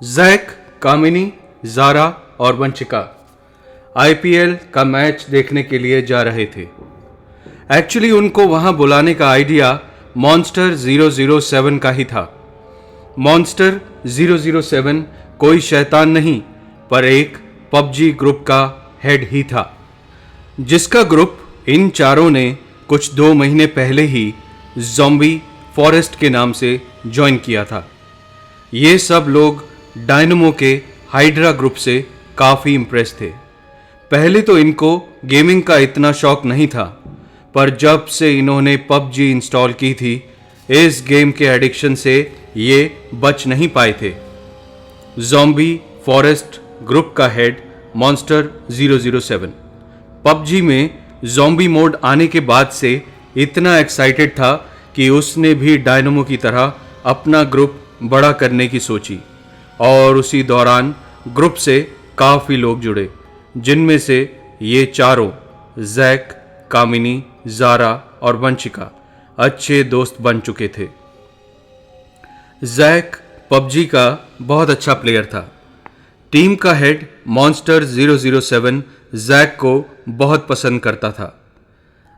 Jack, कामिनी, Zara और Vanshika IPL का match देखने के लिए जा रहे थे। एक्चुअली उनको वहां बुलाने का आइडिया मॉन्स्टर 007 का ही था। मॉन्स्टर 007 कोई शैतान नहीं, पर एक पबजी ग्रुप का हेड ही था, जिसका ग्रुप इन चारों ने कुछ 2 महीने पहले ही ज़ॉम्बी फॉरेस्ट के नाम से ज्वाइन किया था। ये सब लोग डायनेमो के हाइड्रा ग्रुप से काफ़ी इम्प्रेस थे। पहले तो इनको गेमिंग का इतना शौक नहीं था, पर जब से इन्होंने पबजी इंस्टॉल की थी, इस गेम के एडिक्शन से ये बच नहीं पाए थे। ज़ॉम्बी फॉरेस्ट ग्रुप का हेड मॉन्स्टर 007 पबजी में ज़ॉम्बी मोड आने के बाद से इतना एक्साइटेड था कि उसने भी डायनेमो की तरह अपना ग्रुप बड़ा करने की सोची, और उसी दौरान ग्रुप से काफ़ी लोग जुड़े, जिनमें से ये चारों जैक, कामिनी, जारा और वंशिका अच्छे दोस्त बन चुके थे। जैक पबजी का बहुत अच्छा प्लेयर था। टीम का हेड मॉन्स्टर 007 जैक को बहुत पसंद करता था।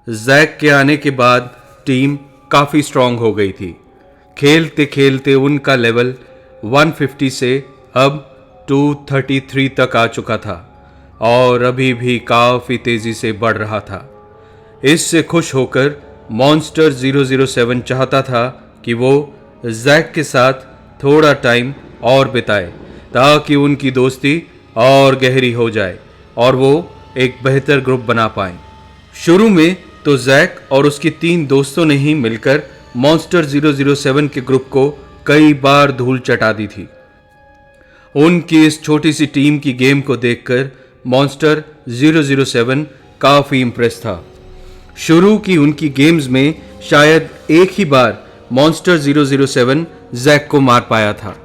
जैक के आने के बाद टीम काफ़ी स्ट्रांग हो गई थी। खेलते खेलते उनका लेवल 150 से अब 233 तक आ चुका था, और अभी भी काफ़ी तेज़ी से बढ़ रहा था। इससे खुश होकर मॉन्स्टर 007 चाहता था कि वो जैक के साथ थोड़ा टाइम और बिताए, ताकि उनकी दोस्ती और गहरी हो जाए और वो एक बेहतर ग्रुप बना पाए। शुरू में तो जैक और उसके 3 दोस्तों ने ही मिलकर मॉन्स्टर 007 के ग्रुप को कई बार धूल चटा दी थी। उनकी इस छोटी सी टीम की गेम को देखकर मॉन्स्टर 007 काफ़ी इम्प्रेस था। शुरू की उनकी गेम्स में शायद एक ही बार मॉन्स्टर 007 जैक को मार पाया था।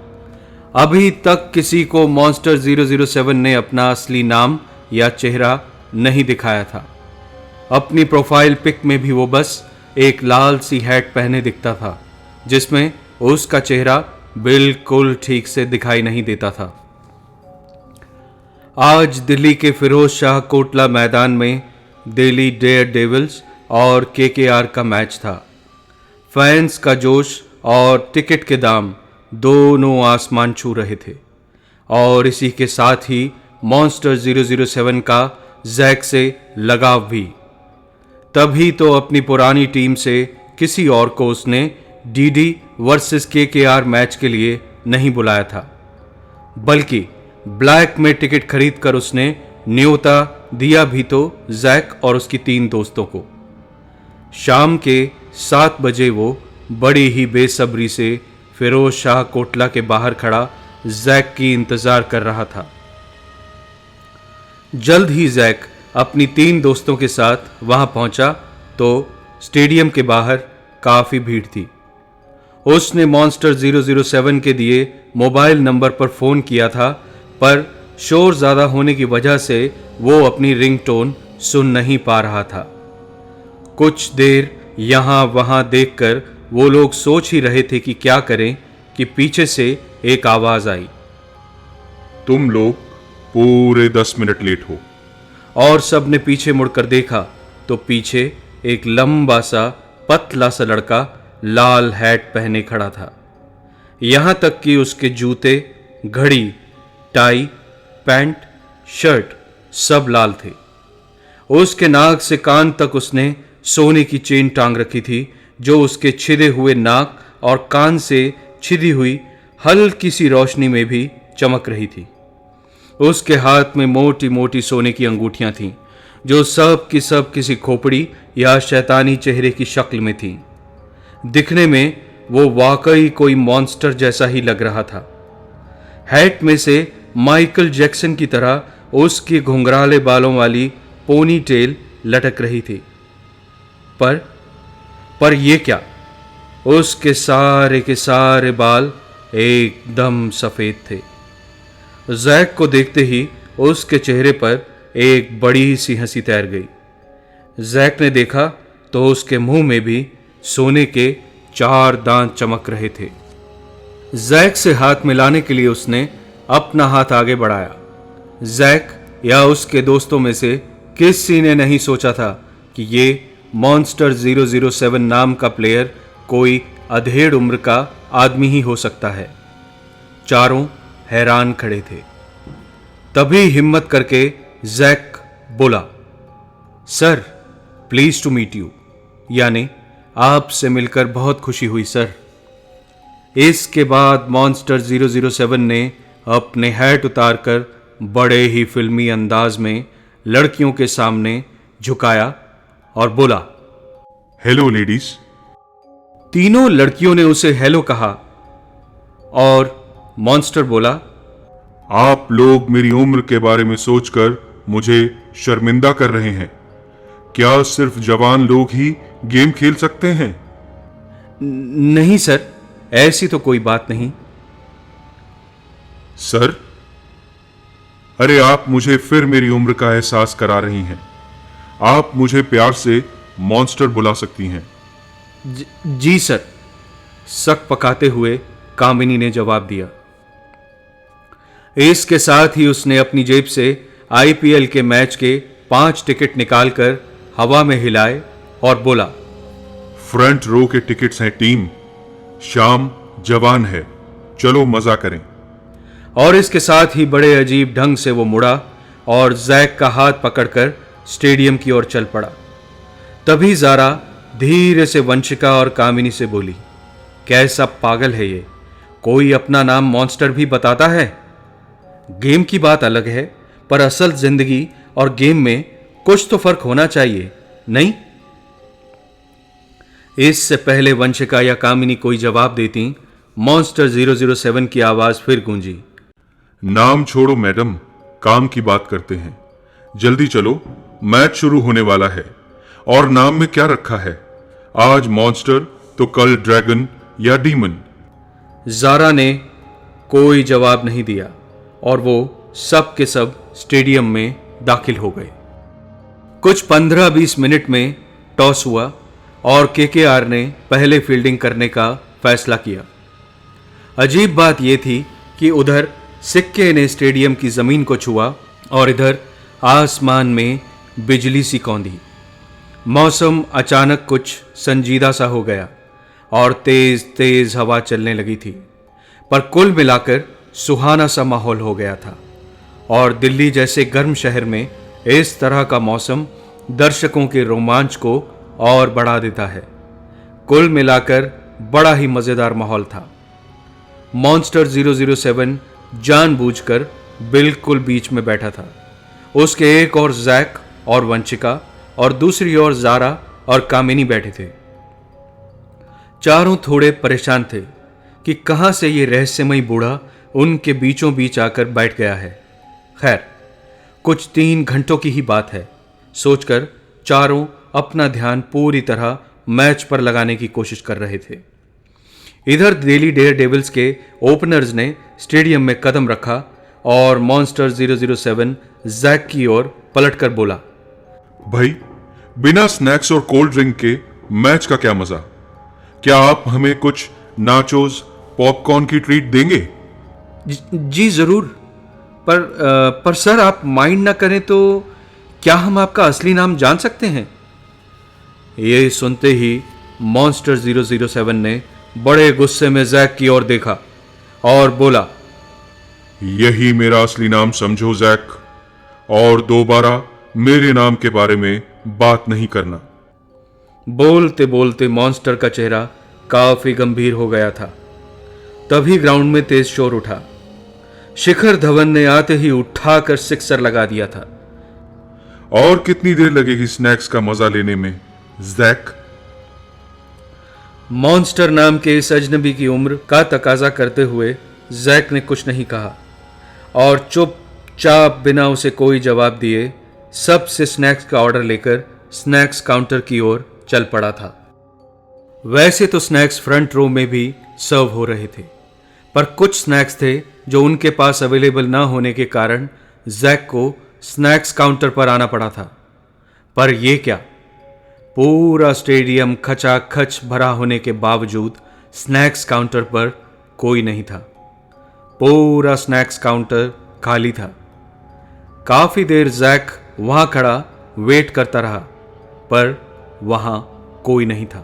अभी तक किसी को मॉन्स्टर 007 ने अपना असली नाम या चेहरा नहीं दिखाया था। अपनी प्रोफाइल पिक में भी वो बस एक लाल सी हैट पहने दिखता था, जिसमें उसका चेहरा बिल्कुल ठीक से दिखाई नहीं देता था। आज दिल्ली के फिरोज शाह कोटला मैदान में दिल्ली डेयर डेविल्स और केकेआर का मैच था। फैंस का जोश और टिकट के दाम दोनों आसमान छू रहे थे, और इसी के साथ ही मॉन्स्टर 007 का जैक से लगाव भी। तभी तो अपनी पुरानी टीम से किसी और को उसने डीडी वर्सेस केकेआर मैच के लिए नहीं बुलाया था, बल्कि ब्लैक में टिकट खरीदकर उसने न्योता दिया भी तो जैक और उसकी 3 दोस्तों को। शाम के 7 बजे वो बड़ी ही बेसब्री से फिरोज शाह कोटला के बाहर खड़ा जैक की इंतजार कर रहा था। जल्द ही जैक अपनी 3 दोस्तों के साथ वहां पहुंचा तो स्टेडियम के बाहर काफी भीड़ थी। उसने मॉन्स्टर 007 के दिए मोबाइल नंबर पर फोन किया था, पर शोर ज्यादा होने की वजह से वो अपनी रिंगटोन सुन नहीं पा रहा था। कुछ देर यहां वहां देखकर वो लोग सोच ही रहे थे कि क्या करें कि पीछे से एक आवाज आई, तुम लोग पूरे 10 मिनट लेट हो। और सब ने पीछे मुड़कर देखा तो पीछे एक लंबा सा पतला सा लड़का लाल हैट पहने खड़ा था। यहां तक कि उसके जूते, घड़ी, टाई, पैंट, शर्ट सब लाल थे। उसके नाक से कान तक उसने सोने की चेन टांग रखी थी, जो उसके छिदे हुए नाक और कान से छिदी हुई हल्की सी रोशनी में भी चमक रही थी। उसके हाथ में मोटी मोटी सोने की अंगूठियां थीं, जो सब की सब किसी खोपड़ी या शैतानी चेहरे की शक्ल में थीं। दिखने में वो वाकई कोई मॉन्स्टर जैसा ही लग रहा था। हैट में से माइकल जैक्सन की तरह उसकी घुंघराले बालों वाली पोनी टेल लटक रही थी। पर ये क्या? उसके सारे के सारे बाल एकदम सफेद थे। जैक को देखते ही उसके चेहरे पर एक बड़ी सी हंसी तैर गई। जैक ने देखा तो उसके मुंह में भी सोने के 4 दांत चमक रहे थे। जैक से हाथ मिलाने के लिए उसने अपना हाथ आगे बढ़ाया। जैक या उसके दोस्तों में से किसी ने नहीं सोचा था कि ये मॉन्स्टर 007 नाम का प्लेयर कोई अधेड़ उम्र का आदमी ही हो सकता है। चारों हैरान खड़े थे। तभी हिम्मत करके जैक बोला, sir, please to meet you, यानी आपसे मिलकर बहुत खुशी हुई सर। इसके बाद मॉन्स्टर 007 ने अपने हैट उतारकर बड़े ही फिल्मी अंदाज में लड़कियों के सामने झुकाया और बोला, हेलो लेडीज। तीनों लड़कियों ने उसे हेलो कहा और मॉन्स्टर बोला, आप लोग मेरी उम्र के बारे में सोचकर मुझे शर्मिंदा कर रहे हैं। क्या सिर्फ जवान लोग ही गेम खेल सकते हैं? नहीं सर, ऐसी तो कोई बात नहीं। सर, अरे आप मुझे फिर मेरी उम्र का एहसास करा रही हैं। आप मुझे प्यार से मॉन्स्टर बुला सकती हैं। जी सर, शक पकाते हुए कामिनी ने जवाब दिया। इसके साथ ही उसने अपनी जेब से आईपीएल के मैच के 5 टिकट निकालकर हवा में हिलाए और बोला, फ्रंट रो के टिकट्स हैं टीम। शाम जवान है, चलो मजा करें। और इसके साथ ही बड़े अजीब ढंग से वो मुड़ा और जैक का हाथ पकड़कर स्टेडियम की ओर चल पड़ा। तभी जारा धीरे से वंशिका और कामिनी से बोली, कैसा पागल है ये, कोई अपना नाम मॉन्स्टर भी बताता है। गेम की बात अलग है, पर असल जिंदगी और गेम में कुछ तो फर्क होना चाहिए, नहीं? इससे पहले वंशिका या कामिनी कोई जवाब देती, मॉन्स्टर 007 की आवाज फिर गूंजी, नाम छोड़ो मैडम, काम की बात करते हैं। जल्दी चलो, मैच शुरू होने वाला है। और नाम में क्या रखा है? आज मॉन्स्टर तो कल ड्रैगन या डीमन। जारा ने कोई जवाब नहीं दिया और वो सब के सब स्टेडियम में दाखिल हो गए। कुछ 15-20 मिनट में टॉस हुआ और केकेआर ने पहले फील्डिंग करने का फैसला किया। अजीब बात यह थी कि उधर सिक्के ने स्टेडियम की जमीन को छुआ और इधर आसमान में बिजली सी कौंधी। मौसम अचानक कुछ संजीदा सा हो गया और तेज तेज हवा चलने लगी थी, पर कुल मिलाकर सुहाना सा माहौल हो गया था। और दिल्ली जैसे गर्म शहर में इस तरह का मौसम दर्शकों के रोमांच को और बढ़ा देता है। कुल मिलाकर बड़ा ही मजेदार माहौल था। मॉन्स्टर 007 जानबूझकर बिल्कुल बीच में बैठा था। उसके एक और जैक और वंशिका और दूसरी ओर जारा और कामिनी बैठे थे। चारों थोड़े परेशान थे कि कहां से ये रहस्यमयी बूढ़ा उनके बीचों बीच आकर बैठ गया है। खैर, कुछ 3 घंटों की ही बात है सोचकर चारों अपना ध्यान पूरी तरह मैच पर लगाने की कोशिश कर रहे थे। इधर दिल्ली डेयर डेविल्स के ओपनर्स ने स्टेडियम में कदम रखा और मॉन्स्टर 007 जैक की ओर पलटकर बोला, भाई, बिना स्नैक्स और कोल्ड ड्रिंक के मैच का क्या मजा? क्या आप हमें कुछ नाचोस, पॉपकॉर्न की ट्रीट देंगे? जी जरूर, पर सर, आप माइंड ना करें तो क्या हम आपका असली नाम जान सकते हैं? ये सुनते ही मॉन्स्टर 007 ने बड़े गुस्से में जैक की ओर देखा और बोला, यही मेरा असली नाम समझो जैक, और दोबारा मेरे नाम के बारे में बात नहीं करना। बोलते बोलते मॉन्स्टर का चेहरा काफी गंभीर हो गया था। तभी ग्राउंड में तेज शोर उठा। शिखर धवन ने आते ही उठाकर सिक्सर लगा दिया था। और कितनी देर लगेगी स्नैक्स का मजा लेने में जैक? मॉन्स्टर नाम के इस अजनबी की उम्र का तकाजा करते हुए जैक ने कुछ नहीं कहा और चुपचाप बिना उसे कोई जवाब दिए सबसे स्नैक्स का ऑर्डर लेकर स्नैक्स काउंटर की ओर चल पड़ा था। वैसे तो स्नैक्स फ्रंट रो में भी सर्व हो रहे थे, पर कुछ स्नैक्स थे जो उनके पास अवेलेबल ना होने के कारण जैक को स्नैक्स काउंटर पर आना पड़ा था। पर यह क्या, पूरा स्टेडियम खचाखच भरा होने के बावजूद स्नैक्स काउंटर पर कोई नहीं था। पूरा स्नैक्स काउंटर खाली था। काफी देर जैक वहां खड़ा वेट करता रहा, पर वहां कोई नहीं था।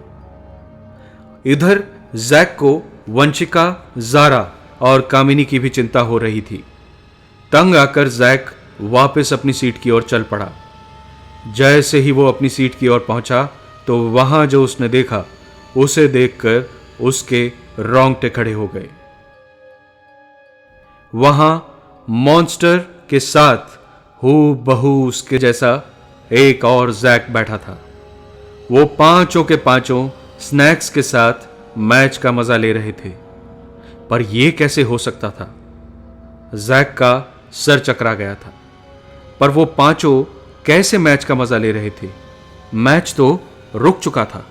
इधर जैक को वंशिका, जारा और कामिनी की भी चिंता हो रही थी। तंग आकर जैक वापस अपनी सीट की ओर चल पड़ा। जैसे ही वो अपनी सीट की ओर पहुंचा तो वहां जो उसने देखा, उसे देखकर उसके रोंगटे खड़े हो गए। वहां मॉन्स्टर के साथ हूबहू उसके जैसा एक और जैक बैठा था। वो पांचों के पांचों स्नैक्स के साथ मैच का मजा ले रहे थे। पर यह कैसे हो सकता था? जैक का सर चकरा गया था। पर वो पांचों कैसे मैच का मजा ले रहे थे? मैच तो रुक चुका था।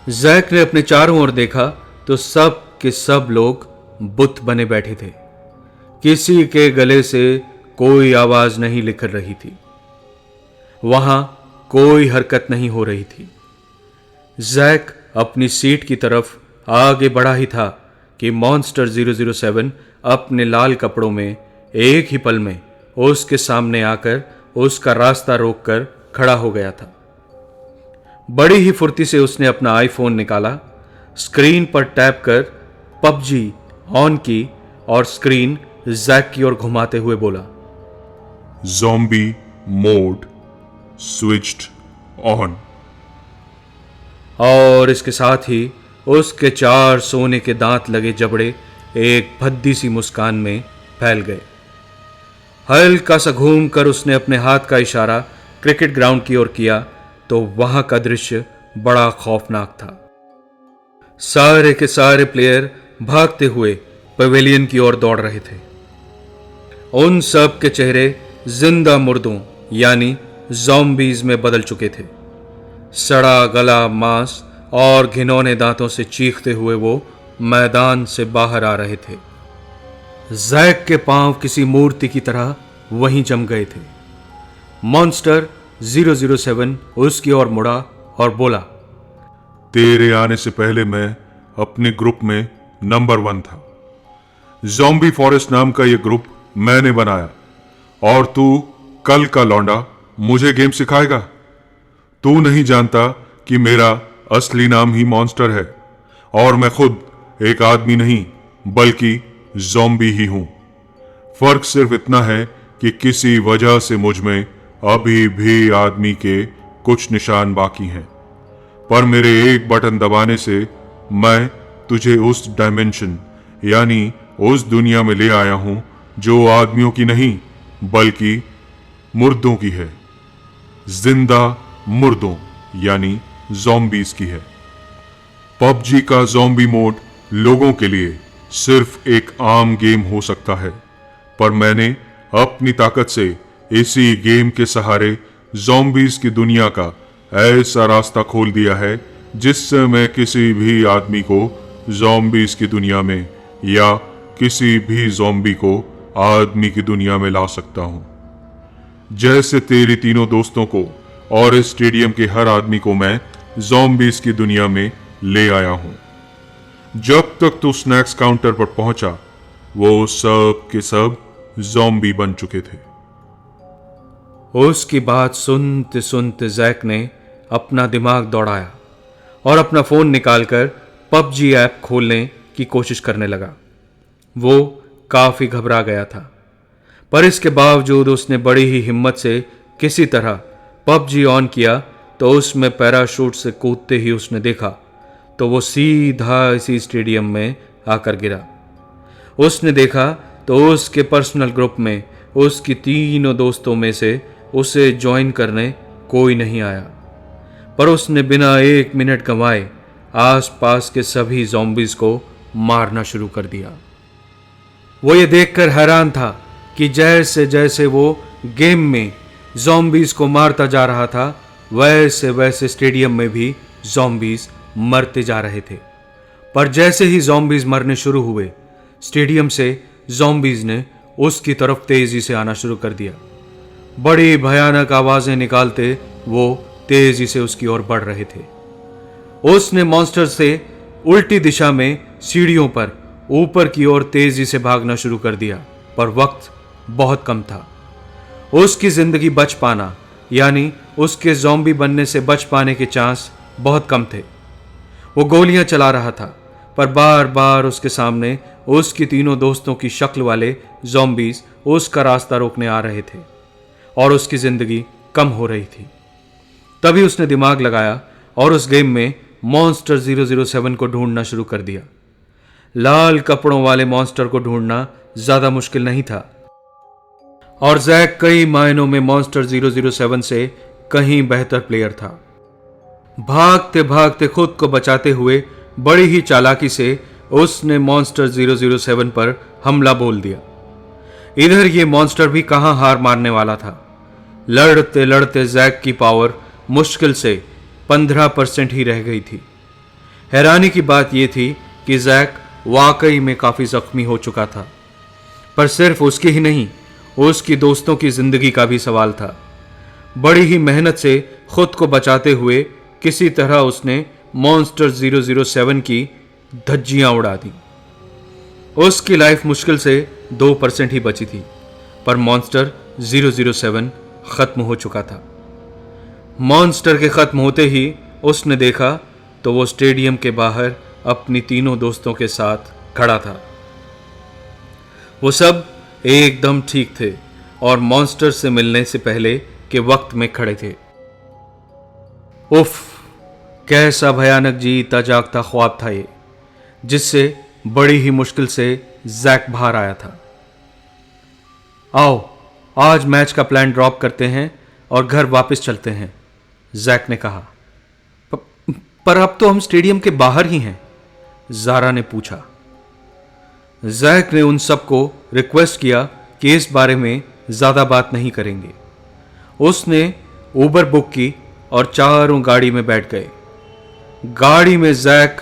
जैक ने अपने चारों ओर देखा तो सब के सब लोग बुत बने बैठे थे। किसी के गले से कोई आवाज नहीं निकल रही थी। वहां कोई हरकत नहीं हो रही थी। जैक अपनी सीट की तरफ आगे बढ़ा ही था कि मॉन्स्टर 007 अपने लाल कपड़ों में एक ही पल में उसके सामने आकर उसका रास्ता रोककर खड़ा हो गया था। बड़ी ही फुर्ती से उसने अपना आईफोन निकाला, स्क्रीन पर टैप कर पबजी ऑन की और स्क्रीन जैक की ओर घुमाते हुए बोला, ज़ॉम्बी मोड स्विच्ड ऑन। और इसके साथ ही उसके 4 सोने के दांत लगे जबड़े एक भद्दी सी मुस्कान में फैल गए। हल्का सा घूम कर उसने अपने हाथ का इशारा क्रिकेट ग्राउंड की ओर किया तो वहां का दृश्य बड़ा खौफनाक था। सारे के सारे प्लेयर भागते हुए पवेलियन की ओर दौड़ रहे थे। उन सब के चेहरे जिंदा मुर्दों यानी ज़ॉम्बीज में बदल चुके थे। सड़ा गला मांस और घिनौने दांतों से चीखते हुए वो मैदान से बाहर आ रहे थे। जैक के पांव किसी मूर्ति की तरह वहीं जम गए थे। मॉन्स्टर 007 उसकी ओर मुड़ा और बोला, तेरे आने से पहले मैं अपने ग्रुप में नंबर 1 था। ज़ॉम्बी फॉरेस्ट नाम का यह ग्रुप मैंने बनाया और तू कल का लौंडा मुझे गेम सिखाएगा। तू नहीं जानता कि मेरा असली नाम ही मॉन्स्टर है और मैं खुद एक आदमी नहीं बल्कि ज़ॉम्बी ही हूं। फर्क सिर्फ इतना है कि किसी वजह से मुझ में अभी भी आदमी के कुछ निशान बाकी हैं, पर मेरे एक बटन दबाने से मैं तुझे उस डायमेंशन यानी उस दुनिया में ले आया हूं जो आदमियों की नहीं बल्कि मुर्दों की है। जिंदा मुर्दों यानी ज़ॉम्बीज की है। पबजी का ज़ॉम्बी मोड लोगों के लिए सिर्फ एक आम गेम हो सकता है, पर मैंने अपनी ताकत से इसी गेम के सहारे ज़ॉम्बीज की दुनिया का ऐसा रास्ता खोल दिया है जिससे मैं किसी भी आदमी को ज़ॉम्बीज की दुनिया में या किसी भी ज़ॉम्बी को आदमी की दुनिया में ला सकता हूं। जैसे तेरी तीनों दोस्तों को और इस स्टेडियम के हर आदमी को मैं ज़ॉम्बीज की दुनिया में ले आया हूं। जब तक तू स्नैक्स काउंटर पर पहुंचा वो सब के सब ज़ॉम्बी बन चुके थे। उसकी बात सुनते सुनते जैक ने अपना दिमाग दौड़ाया और अपना फोन निकालकर पबजी ऐप खोलने की कोशिश करने लगा। वो काफी घबरा गया था, पर इसके बावजूद उसने बड़ी ही हिम्मत से किसी तरह पबजी ऑन किया तो उसमें पैराशूट से कूदते ही उसने देखा तो वो सीधा इसी स्टेडियम में आकर गिरा। उसने देखा तो उसके पर्सनल ग्रुप में उसकी तीनों दोस्तों में से उसे ज्वाइन करने कोई नहीं आया, पर उसने बिना 1 मिनट गंवाए आसपास के सभी ज़ॉम्बीज को मारना शुरू कर दिया। वो ये देखकर हैरान था कि जैसे जैसे वो गेम में ज़ॉम्बीज को मारता जा रहा था वैसे वैसे स्टेडियम में भी ज़ॉम्बीज मरते जा रहे थे। पर जैसे ही ज़ॉम्बीज मरने शुरू हुए, स्टेडियम से ज़ॉम्बीज ने उसकी तरफ तेजी से आना शुरू कर दिया। बड़ी भयानक आवाजें निकालते वो तेजी से उसकी ओर बढ़ रहे थे। उसने मॉन्स्टर से उल्टी दिशा में सीढ़ियों पर ऊपर की ओर तेजी से भागना शुरू कर दिया, पर वक्त बहुत कम था। उसकी जिंदगी बच पाना यानी उसके ज़ॉम्बी बनने से बच पाने के चांस बहुत कम थे। वो गोलियां चला रहा था, पर बार बार उसके सामने उसकी तीनों दोस्तों की शक्ल वाले ज़ॉम्बीज उसका रास्ता रोकने आ रहे थे और उसकी जिंदगी कम हो रही थी। तभी उसने दिमाग लगाया और उस गेम में मॉन्स्टर 007 को ढूंढना शुरू कर दिया। लाल कपड़ों वाले मॉन्स्टर को ढूंढना ज्यादा मुश्किल नहीं था और जैक कई मायनों में मॉन्स्टर 007 से कहीं बेहतर प्लेयर था। भागते भागते खुद को बचाते हुए बड़ी ही चालाकी से उसने मॉन्स्टर 007 पर हमला बोल दिया। इधर ये मॉन्स्टर भी कहां हार मारने वाला था। लड़ते लड़ते जैक की पावर मुश्किल से 15% ही रह गई थी। हैरानी की बात यह थी कि जैक वाकई में काफी जख्मी हो चुका था, पर सिर्फ उसकी ही नहीं, उसकी दोस्तों की जिंदगी का भी सवाल था। बड़ी ही मेहनत से खुद को बचाते हुए किसी तरह उसने मॉन्स्टर 007 की धज्जियां उड़ा दी। उसकी लाइफ मुश्किल से 2% ही बची थी, पर मॉन्स्टर 007 खत्म हो चुका था। मॉन्स्टर के खत्म होते ही उसने देखा तो वो स्टेडियम के बाहर अपनी तीनों दोस्तों के साथ खड़ा था। वो सब एकदम ठीक थे और मॉन्स्टर से मिलने से पहले के वक्त में खड़े थे। उफ, कैसा भयानक जीता जागता ख्वाब था ये, जिससे बड़ी ही मुश्किल से जैक बाहर आया था। आओ आज मैच का प्लान ड्रॉप करते हैं और घर वापस चलते हैं, जैक ने कहा। पर अब तो हम स्टेडियम के बाहर ही हैं, जारा ने पूछा। जैक ने उन सबको रिक्वेस्ट किया कि इस बारे में ज्यादा बात नहीं करेंगे। उसने उबर बुक की और चारों गाड़ी में बैठ गए। गाड़ी में जैक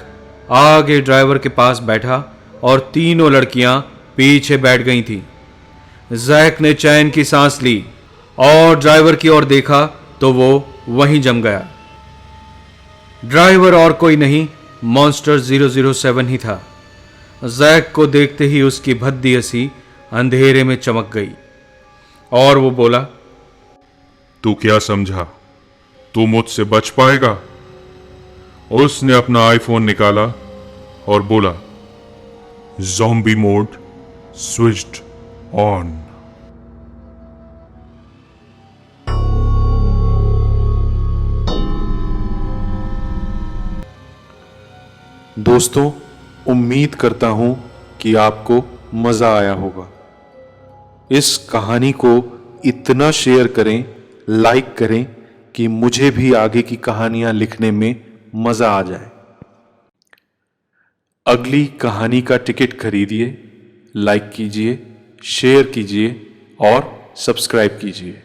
आगे ड्राइवर के पास बैठा और तीनों लड़कियां पीछे बैठ गई थीं। जैक ने चैन की सांस ली और ड्राइवर की ओर देखा तो वो वहीं जम गया। ड्राइवर और कोई नहीं, मॉन्स्टर 007 ही था। जैक को देखते ही उसकी भद्दी हंसी अंधेरे में चमक गई और वो बोला, तू क्या समझा? तू मुझसे बच पाएगा? उसने अपना आईफोन निकाला और बोला, ज़ॉम्बी मोड स्विच्ड ऑन। दोस्तों, उम्मीद करता हूं कि आपको मजा आया होगा। इस कहानी को इतना शेयर करें, लाइक करें कि मुझे भी आगे की कहानियां लिखने में मजा आ जाए। अगली कहानी का टिकट खरीदिए, लाइक कीजिए, शेयर कीजिए और सब्सक्राइब कीजिए।